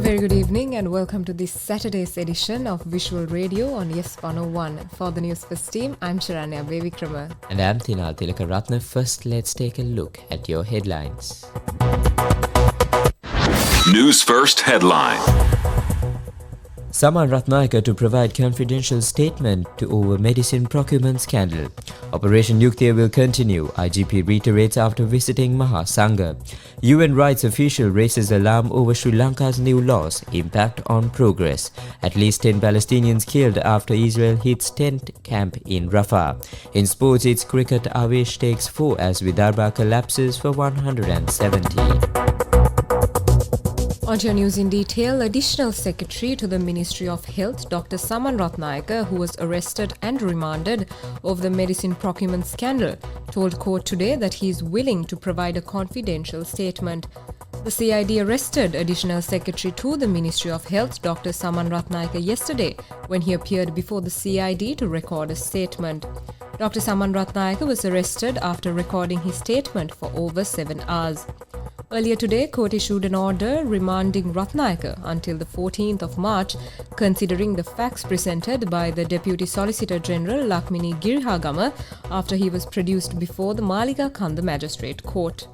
very good evening and welcome to this Saturday's edition of Visual Radio on Yes 101. For the Newsfirst team, I'm Sharanya Bevikrama. And I'm Tinal Tilakaratne. First, let's take a look at your headlines. Newsfirst headline. Saman Ratnayaka to provide confidential statement to over medicine procurement scandal. Operation Yuktiya will continue, IGP reiterates after visiting Mahasangha. UN rights official raises alarm over Sri Lanka's new laws, impact on progress. At least 10 Palestinians killed after Israel hits tent camp in Rafah. In sports, it's cricket, Avesh takes 4 as Vidarbha collapses for 170. On to your news in detail, Additional Secretary to the Ministry of Health, Dr. Saman Ratnayaka, who was arrested and remanded over the medicine procurement scandal, told court today that he is willing to provide a confidential statement. The CID arrested Additional Secretary to the Ministry of Health, Dr. Saman Ratnayaka, yesterday when he appeared before the CID to record a statement. Dr. Saman Ratnayaka was arrested after recording his statement for over 7 hours. Earlier today, court issued an order remanding Ratnayaka until the 14th of March, considering the facts presented by the Deputy Solicitor General Lakmini Girihagama after he was produced before the Maliga Kanda Magistrate Court.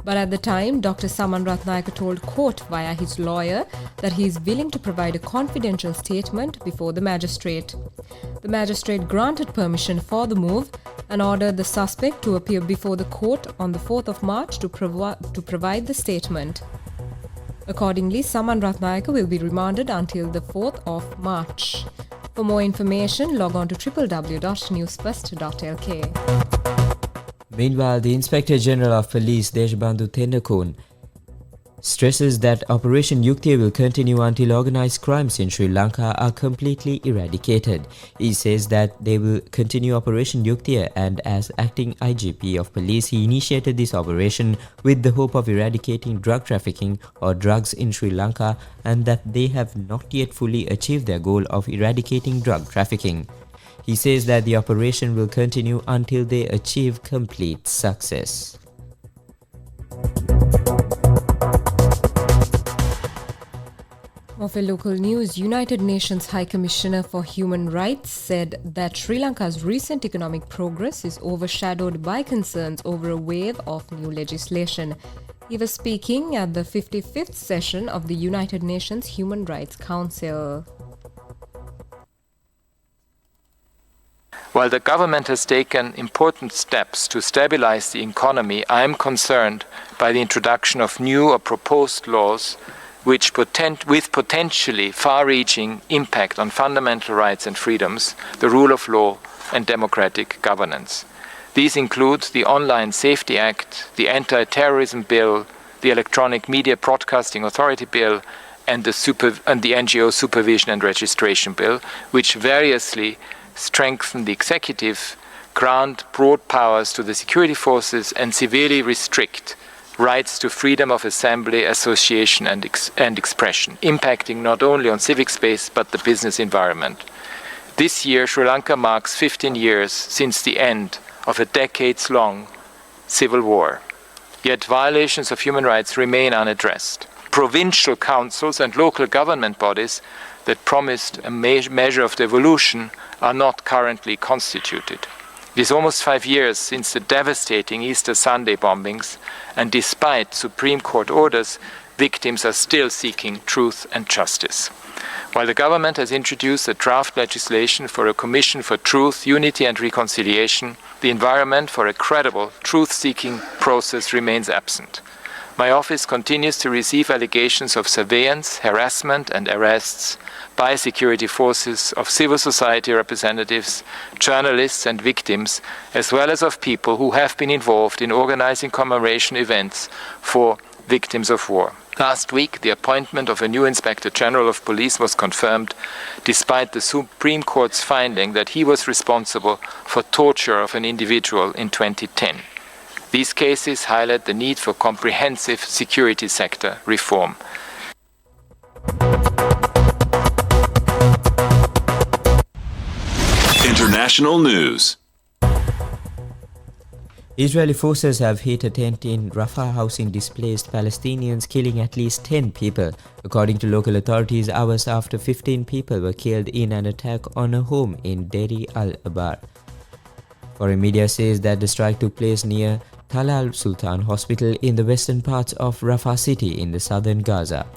But at the time, Dr. Saman Ratnayaka told court via his lawyer that he is willing to provide a confidential statement before the magistrate. The magistrate granted permission for the move and ordered the suspect to appear before the court on the 4th of March to provide the statement. Accordingly, Saman Ratnayaka will be remanded until the 4th of March. For more information, log on to www.newsfirst.lk. Meanwhile, the Inspector General of Police, Deshbandhu Tendakon, stresses that Operation Yuktiya will continue until organised crimes in Sri Lanka are completely eradicated. He says that they will continue Operation Yuktiya, and as acting IGP of police, he initiated this operation with the hope of eradicating drug trafficking or drugs in Sri Lanka, and that they have not yet fully achieved their goal of eradicating drug trafficking. He says that the operation will continue until they achieve complete success. Of a local news, United Nations High Commissioner for Human Rights said that Sri Lanka's recent economic progress is overshadowed by concerns over a wave of new legislation. He was speaking at the 55th session of the United Nations Human Rights Council. While the government has taken important steps to stabilize the economy, I am concerned by the introduction of new or proposed laws with potentially far-reaching impact on fundamental rights and freedoms, the rule of law and democratic governance. These include the Online Safety Act, the Anti-Terrorism Bill, the Electronic Media Broadcasting Authority Bill, and the NGO Supervision and Registration Bill, which variously strengthen the executive, grant broad powers to the security forces, and severely restrict rights to freedom of assembly, association and expression, impacting not only on civic space but the business environment. This year, Sri Lanka marks 15 years since the end of a decades-long civil war. Yet violations of human rights remain unaddressed. Provincial councils and local government bodies that promised a measure of devolution are not currently constituted. It is almost 5 years since the devastating Easter Sunday bombings, and despite Supreme Court orders, victims are still seeking truth and justice. While the government has introduced a draft legislation for a Commission for Truth, Unity and Reconciliation, the environment for a credible truth-seeking process remains absent. My office continues to receive allegations of surveillance, harassment and arrests by security forces of civil society representatives, journalists and victims, as well as of people who have been involved in organizing commemoration events for victims of war. Last week, the appointment of a new Inspector General of Police was confirmed, despite the Supreme Court's finding that he was responsible for torture of an individual in 2010. These cases highlight the need for comprehensive security sector reform. International news. Israeli forces have hit a tent in Rafah housing displaced Palestinians, killing at least 10 people. According to local authorities, hours after 15 people were killed in an attack on a home in Deri al-Abar. Foreign media says that the strike took place near Tal al-Sultan Hospital in the western parts of Rafah city in the southern Gaza.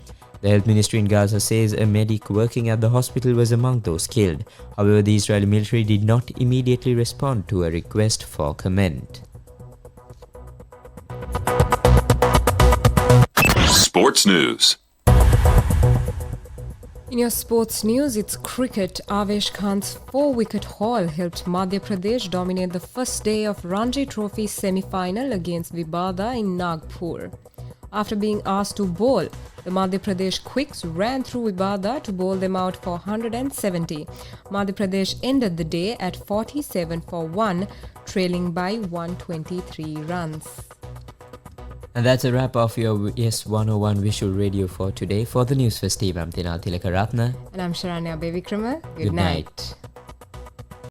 The health ministry in Gaza says a medic working at the hospital was among those killed. However, the Israeli military did not immediately respond to a request for comment. Sports news. In your sports news, it's cricket. Avesh Khan's 4-wicket haul helped Madhya Pradesh dominate the first day of Ranji Trophy semi-final against Vibada in Nagpur. After being asked to bowl, the Madhya Pradesh Quicks ran through Vibada to bowl them out for 170. Madhya Pradesh ended the day at 47 for 1, trailing by 123 runs. And that's a wrap of your Yes 101 Visual Radio for today. For the Newsfirst team, I'm Tinal Tilakaratna. And I'm Sharanya Bevikrama. Good night.